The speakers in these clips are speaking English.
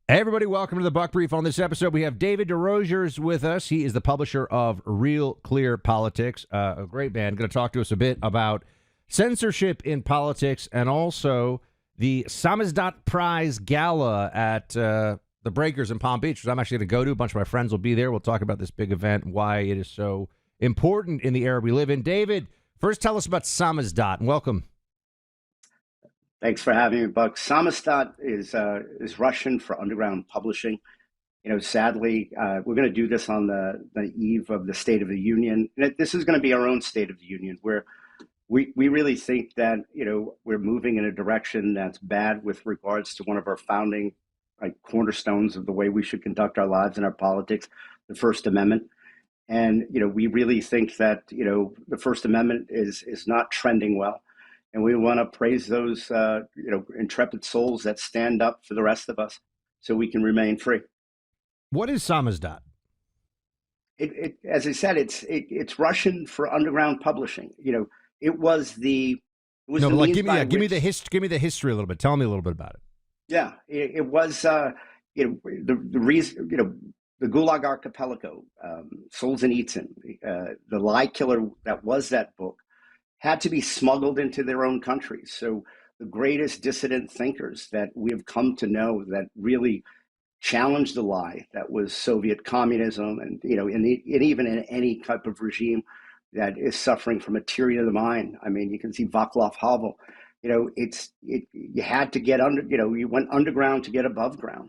Hey everybody, welcome to the Buck Brief. On this episode, we have David DesRosiers with us. He is the publisher of Real Clear Politics, a great man. Going to talk to us a bit about censorship in politics and also the Samizdat Prize Gala at the Breakers in Palm Beach, which I'm actually going to go to. A bunch of my friends will be there. We'll talk about this big event and why it is so important in the era we live in. David, first tell us about Samizdat, and welcome. Thanks for having me, Buck. Samizdat is Russian for underground publishing. Sadly, we're going to do this on the eve of the State of the Union. This is going to be our own State of the Union, where we really think that, we're moving in a direction that's bad with regards to one of our founding cornerstones of the way we should conduct our lives and our politics, the First Amendment. And, we really think that, the First Amendment is not trending well. And we want to praise those, intrepid souls that stand up for the rest of us so we can remain free. What is Samizdat? As I said, it's Russian for underground publishing. Give me the history a little bit. Tell me a little bit about it. Yeah, it was, the reason, the Gulag Archipelago, Solzhenitsyn, the lie killer that was that book, had to be smuggled into their own countries. So the greatest dissident thinkers that we have come to know that really challenged the lie that was Soviet communism, and even in any type of regime that is suffering from a tyranny of the mind. I mean, you can see Václav Havel. You had to get under. You went underground to get above ground,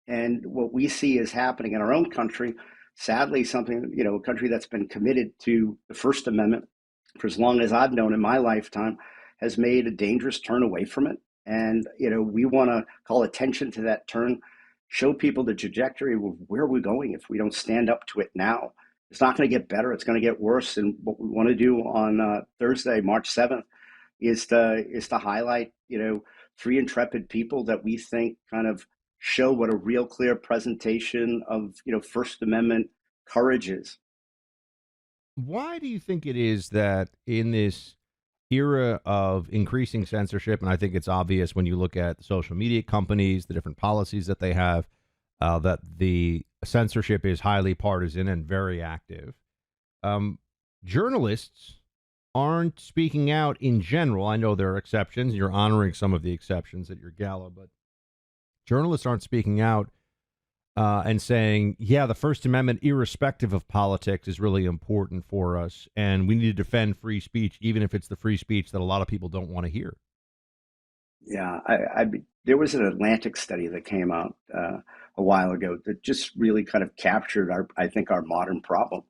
and what we see is happening in our own country. Sadly, a country that's been committed to the First Amendment for as long as I've known in my lifetime, has made a dangerous turn away from it. And, we want to call attention to that turn, show people the trajectory of where we're going if we don't stand up to it now. It's not going to get better. It's going to get worse. And what we want to do on Thursday, March 7th, is to highlight, three intrepid people that we think kind of show what a real clear presentation of, First Amendment courage is. Why do you think it is that in this era of increasing censorship, and I think it's obvious when you look at the social media companies, the different policies that they have, that the censorship is highly partisan and very active, journalists aren't speaking out in general. I know there are exceptions. You're honoring some of the exceptions at your gala, but journalists aren't speaking out and saying, yeah, the First Amendment, irrespective of politics, is really important for us, and we need to defend free speech, even if it's the free speech that a lot of people don't want to hear. Yeah, there was an Atlantic study that came out a while ago that just really kind of captured our modern problem,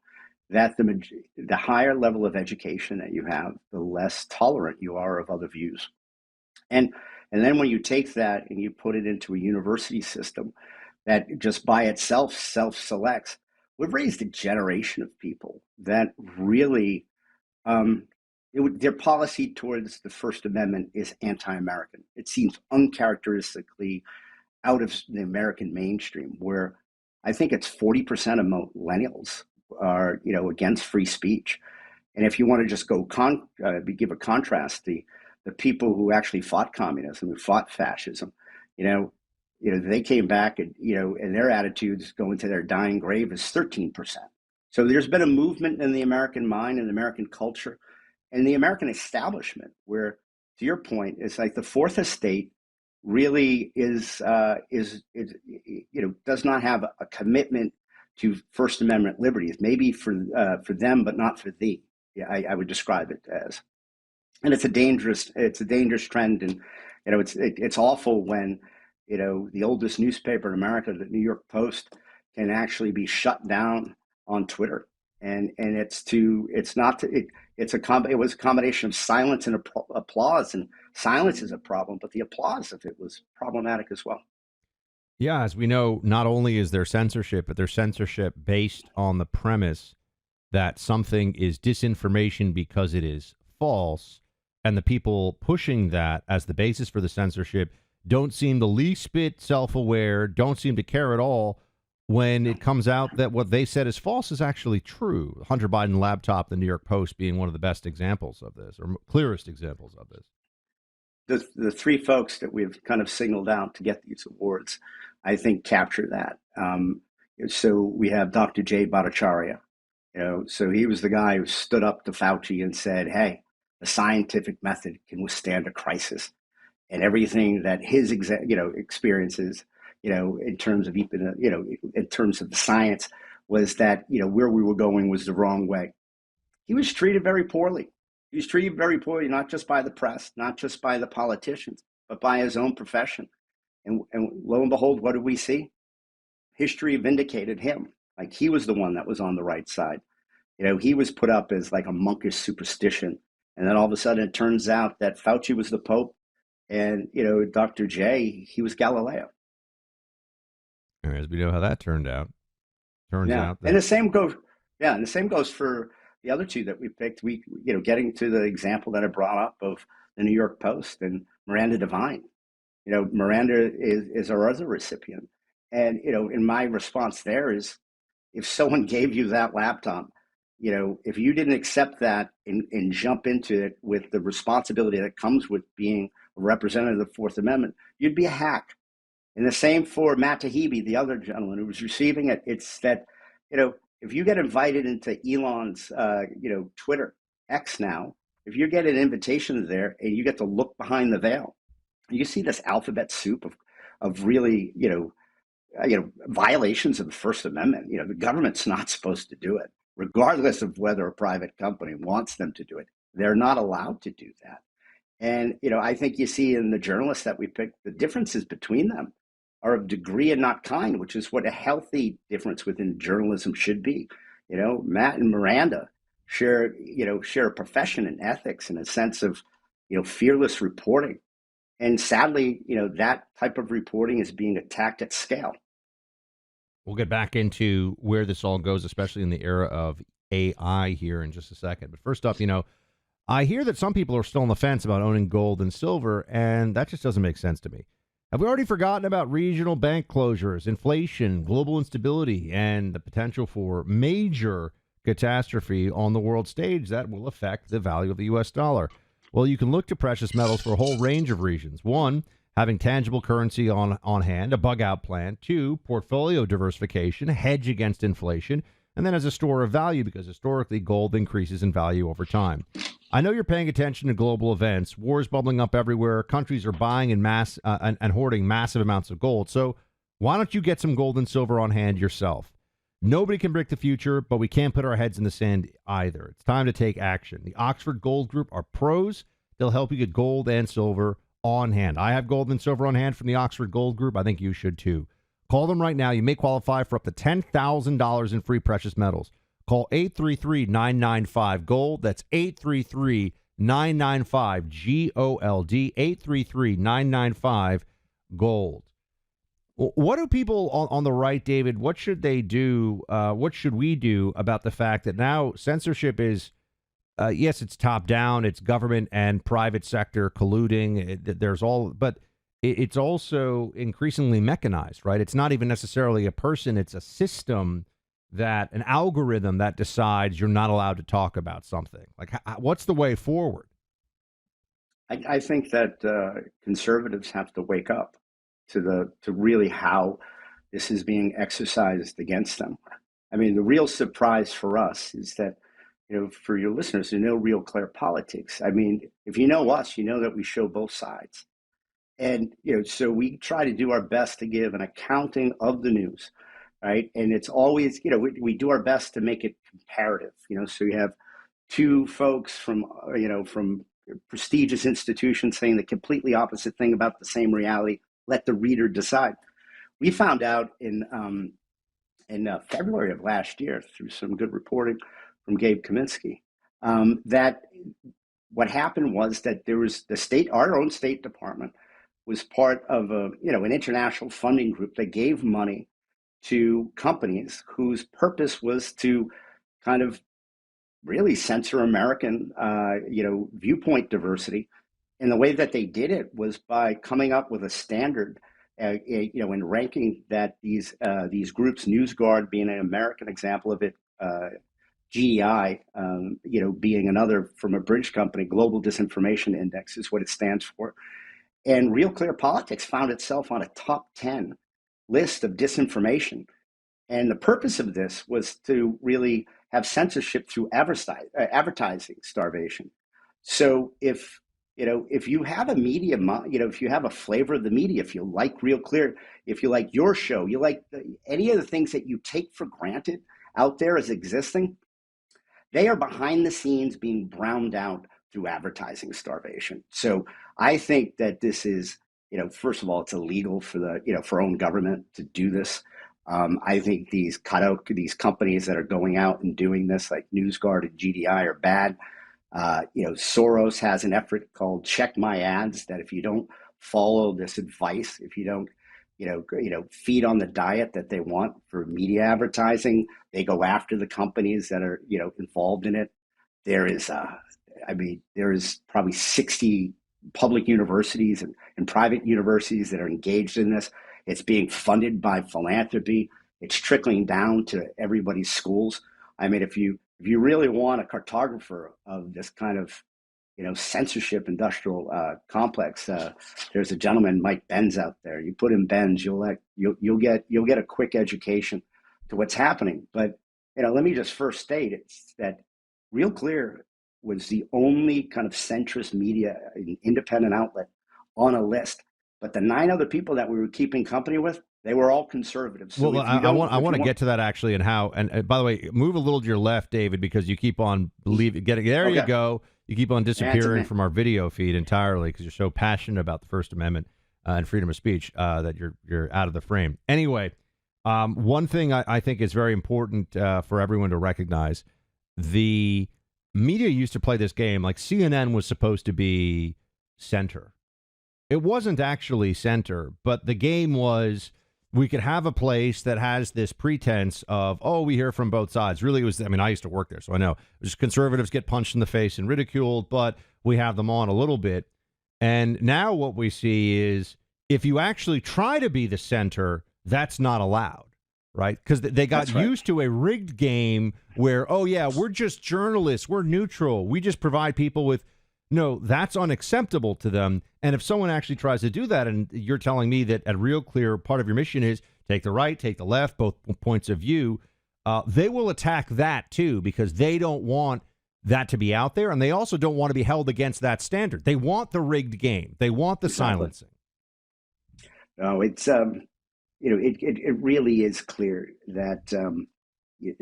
that the higher level of education that you have, the less tolerant you are of other views. And then when you take that and you put it into a university system that just by itself self-selects, we've raised a generation of people that really, their policy towards the First Amendment is anti-American. It seems uncharacteristically out of the American mainstream, where I think it's 40% of millennials are, against free speech. And if you want to just go give a contrast, the people who actually fought communism, who fought fascism, they came back and, and their attitudes going to their dying grave is 13%. So there's been a movement in the American mind and American culture and the American establishment where, to your point, it's like the Fourth Estate really does not have a commitment to First Amendment liberties, maybe for them, but not for thee. Yeah, I would describe it as. And it's a dangerous trend. And, it's awful when, the oldest newspaper in America, the New York Post, can actually be shut down on Twitter. And it was a combination of silence and applause, and silence is a problem, but the applause of it was problematic as well. Yeah, as we know, not only is there censorship, but there's censorship based on the premise that something is disinformation because it is false, and the people pushing that as the basis for the censorship don't seem the least bit self-aware, don't seem to care at all when it comes out that what they said is false is actually true. Hunter Biden laptop, the New York Post being one of the best examples of this, or clearest examples of this. The three folks that we've kind of singled out to get these awards I think, capture that. So we have Dr. Jay Bhattacharya. So he was the guy who stood up to Fauci and said, "Hey, the scientific method can withstand a crisis," and everything that his experiences, in terms of in terms of the science, was that where we were going was the wrong way. He was treated very poorly. He was treated very poorly, not just by the press, not just by the politicians, but by his own profession. And lo and behold, what did we see? History vindicated him. Like, he was the one that was on the right side. He was put up as like a monkish superstition. And then all of a sudden it turns out that Fauci was the Pope, and, Dr. J, he was Galileo. As we know how that turned out. Turns out that... And the same goes for the other two that we picked. We, getting to the example that I brought up of the New York Post and Miranda Devine. Miranda is our other recipient. And, in my response there is, if someone gave you that laptop, if you didn't accept that and jump into it with the responsibility that comes with being a representative of the Fourth Amendment, you'd be a hack. And the same for Matt Taibbi, the other gentleman who was receiving it. It's that, if you get invited into Elon's, Twitter, X now, if you get an invitation there and you get to look behind the veil, you see this alphabet soup of really, violations of the First Amendment. The government's not supposed to do it, regardless of whether a private company wants them to do it. They're not allowed to do that. And, I think you see in the journalists that we picked, the differences between them are of degree and not kind, which is what a healthy difference within journalism should be. Matt and Miranda share a profession and ethics and a sense of, fearless reporting. And sadly, that type of reporting is being attacked at scale. We'll get back into where this all goes, especially in the era of AI here in just a second. But first off, I hear that some people are still on the fence about owning gold and silver, and that just doesn't make sense to me. Have we already forgotten about regional bank closures, inflation, global instability, and the potential for major catastrophe on the world stage that will affect the value of the U.S. dollar? Well, you can look to precious metals for a whole range of reasons. One, having tangible currency on hand, a bug-out plan. Two, portfolio diversification, hedge against inflation. And then as a store of value, because historically gold increases in value over time. I know you're paying attention to global events. Wars bubbling up everywhere. Countries are buying in mass and hoarding massive amounts of gold. So why don't you get some gold and silver on hand yourself? Nobody can predict the future, but we can't put our heads in the sand either. It's time to take action. The Oxford Gold Group are pros. They'll help you get gold and silver on hand. I have gold and silver on hand from the Oxford Gold Group. I think you should too. Call them right now. You may qualify for up to $10,000 in free precious metals. Call 833-995-GOLD. That's 833-995-GOLD. 833-995-GOLD. What do people on the right, David, what should they do? What should we do about the fact that now censorship is, yes, it's top down, it's government and private sector colluding. But it's also increasingly mechanized, right? It's not even necessarily a person. It's a system, an algorithm that decides you're not allowed to talk about something. Like, what's the way forward? I think that conservatives have to wake up to really how this is being exercised against them. I mean, the real surprise for us is that, for your listeners who know Real Clear Politics, I mean, if you know us, you know that we show both sides. And, so we try to do our best to give an accounting of the news, right? And it's always, we do our best to make it comparative, so you have two folks from prestigious institutions saying the completely opposite thing about the same reality. Let the reader decide. We found out in February of last year through some good reporting from Gabe Kaminsky that what happened was that there was our own State Department was part of an international funding group that gave money to companies whose purpose was to kind of really censor American viewpoint diversity. And the way that they did it was by coming up with a standard, in ranking that these groups, NewsGuard being an American example of it, GEI, being another from a British company, Global Disinformation Index is what it stands for. And Real Clear Politics found itself on a top 10 list of disinformation. And the purpose of this was to really have censorship through advertising starvation. So if you have a media, if you have a flavor of the media, if you like Real Clear, if you like your show, you like any of the things that you take for granted out there as existing, they are behind the scenes being browned out through advertising starvation. So I think that this is, first of all, it's illegal for for our own government to do this. I think these companies that are going out and doing this, like NewsGuard and GDI, are bad. Soros has an effort called Check My Ads, that if you don't follow this advice, if you don't, feed on the diet that they want for media advertising, they go after the companies that are, involved in it. There is probably 60 public universities and private universities that are engaged in this. It's being funded by philanthropy. It's trickling down to everybody's schools. I mean, if you really want a cartographer of this kind of, censorship industrial complex, there's a gentleman, Mike Benz, out there. You put in Benz, you'll get a quick education to what's happening. But let me just first state it's that Real Clear was the only kind of centrist media, independent outlet on a list. But the 9 other people that we were keeping company with, they were all conservatives. So well, I want to get to that actually, and how. And by the way, move a little to your left, David, because you keep on getting there. Okay. You go. You keep on disappearing from our video feed entirely because you're so passionate about the First Amendment and freedom of speech that you're out of the frame. Anyway, one thing I think is very important for everyone to recognize: the media used to play this game like CNN was supposed to be center. It wasn't actually center, but the game was. We could have a place that has this pretense of, oh, we hear from both sides. Really, it was, I used to work there, so I know. Just conservatives get punched in the face and ridiculed, but we have them on a little bit. And now what we see is if you actually try to be the center, that's not allowed, right? Because they got used to a rigged game where, oh, yeah, we're just journalists. We're neutral. We just provide people with. No, that's unacceptable to them. And if someone actually tries to do that, and you're telling me that at Real Clear, part of your mission is take the right, take the left, both points of view, they will attack that too because they don't want that to be out there. And they also don't want to be held against that standard. They want the rigged game. They want the silencing. No, it's, it really is clear that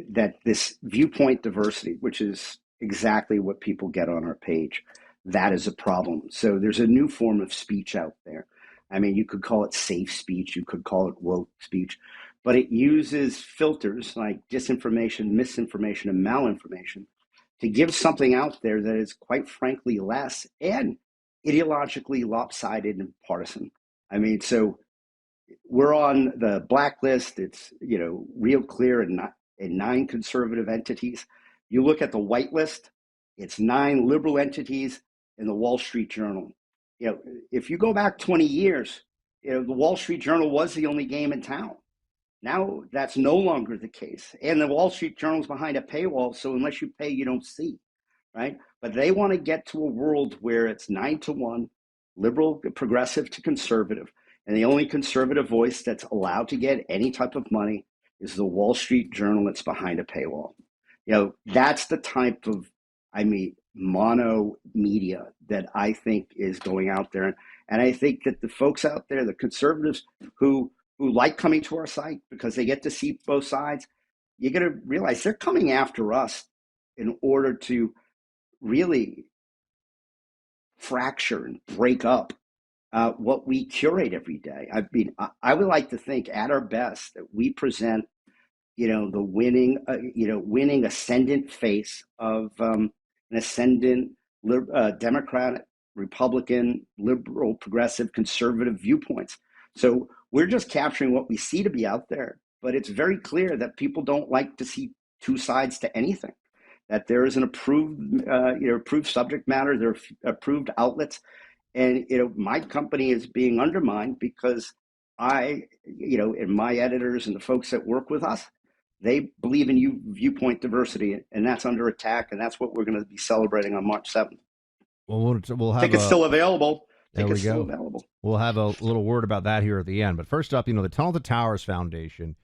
that this viewpoint diversity, which is exactly what people get on our page, that is a problem. So there's a new form of speech out there. I mean, you could call it safe speech, you could call it woke speech, but it uses filters like disinformation, misinformation, and malinformation to give something out there that is quite frankly less and ideologically lopsided and partisan. I mean, so we're on the blacklist. It's, Real Clear in 9 conservative entities. You look at the whitelist, it's 9 liberal entities in the Wall Street Journal. If you go back 20 years, the Wall Street Journal was the only game in town. Now that's no longer the case. And the Wall Street Journal is behind a paywall, so unless you pay, you don't see, right? But they want to get to a world where it's 9-1, liberal, progressive to conservative. And the only conservative voice that's allowed to get any type of money is the Wall Street Journal that's behind a paywall. That's the type of, mono media that I think is going out there. And I think that the folks out there, the conservatives who like coming to our site because they get to see both sides, you got to realize they're coming after us in order to really fracture and break up what we curate every day. I would like to think at our best that we present, the winning ascendant face of an ascendant Democratic, Republican, liberal, progressive, conservative viewpoints. So we're just capturing what we see to be out there. But it's very clear that people don't like to see two sides to anything, that there is an approved subject matter, there are approved outlets. And, my company is being undermined because and my editors and the folks that work with us, they believe in viewpoint diversity, and that's under attack, and that's what we're going to be celebrating on March 7th. Well, we'll have tickets still available. There we Tickets still go. available. We'll have a little word about that here at the end. But first up, the Tunnel to Towers Foundation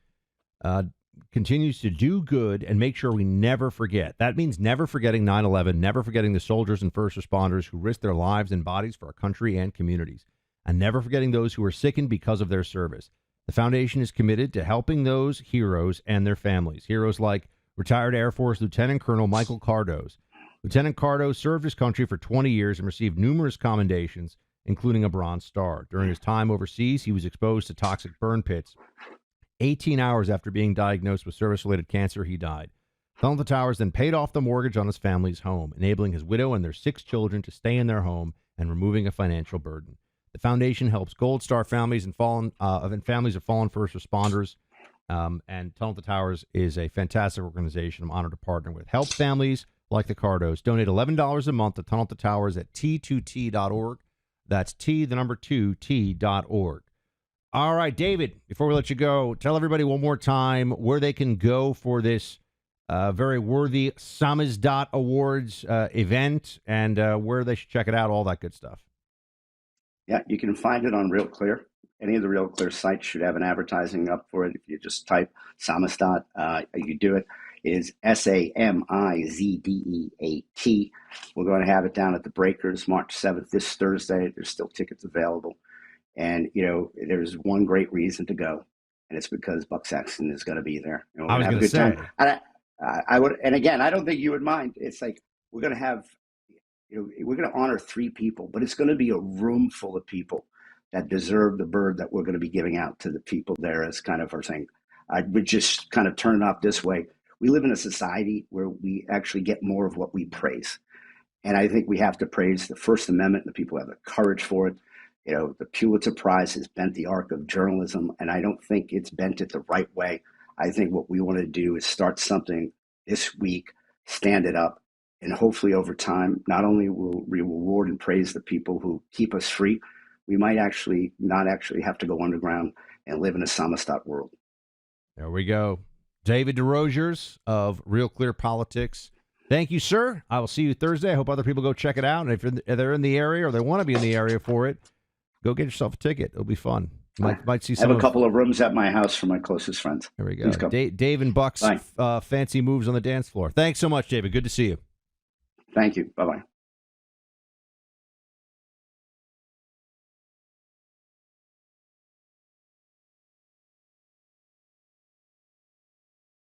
continues to do good and make sure we never forget. That means never forgetting 9/11, never forgetting the soldiers and first responders who risked their lives and bodies for our country and communities, and never forgetting those who were sickened because of their service. The foundation is committed to helping those heroes and their families. Heroes like retired Air Force Lieutenant Colonel Michael Cardos. Lieutenant Cardos served his country for 20 years and received numerous commendations, including a Bronze Star. During his time overseas, he was exposed to toxic burn pits. 18 hours after being diagnosed with service-related cancer, he died. Tunnel to Towers then paid off the mortgage on his family's home, enabling his widow and their 6 children to stay in their home and removing a financial burden. The foundation helps Gold Star families and families of fallen first responders. And Tunnel to Towers is a fantastic organization I'm honored to partner with. Help families like the Cardos. Donate $11 a month to Tunnel to Towers at T2T.org. That's T2T.org. All right, David, before we let you go, tell everybody one more time where they can go for this very worthy Samizdat Awards event and where they should check it out, all that good stuff. Yeah, you can find it on Real Clear. Any of the Real Clear sites should have an advertising up for it. If you just type Samizdat, you do it. It is Samizdeat. We're going to have it down at the Breakers March 7th, this Thursday. There's still tickets available. And, there's one great reason to go, and it's because Buck Sexton is going to be there. I was going to say. I would, and again, I don't think you would mind. It's like we're going to have, we're going to honor 3 people, but it's going to be a room full of people that deserve the bird that we're going to be giving out to the people there as kind of our thing. I would just kind of turn it off this way. We live in a society where we actually get more of what we praise. And I think we have to praise the First Amendment, and the people who have the courage for it. The Pulitzer Prize has bent the arc of journalism, and I don't think it's bent it the right way. I think what we want to do is start something this week, stand it up, and hopefully over time, not only will we reward and praise the people who keep us free, we might actually not actually have to go underground and live in a Samizdat world. There we go. David DesRosiers of Real Clear Politics. Thank you, sir. I will see you Thursday. I hope other people go check it out. And if they're in the area or they want to be in the area for it, go get yourself a ticket. It'll be fun. Might see some. I have a couple of rooms at my house for my closest friends. There we go. Dave and Buck's fancy moves on the dance floor. Thanks so much, David. Good to see you. Thank you. Bye-bye.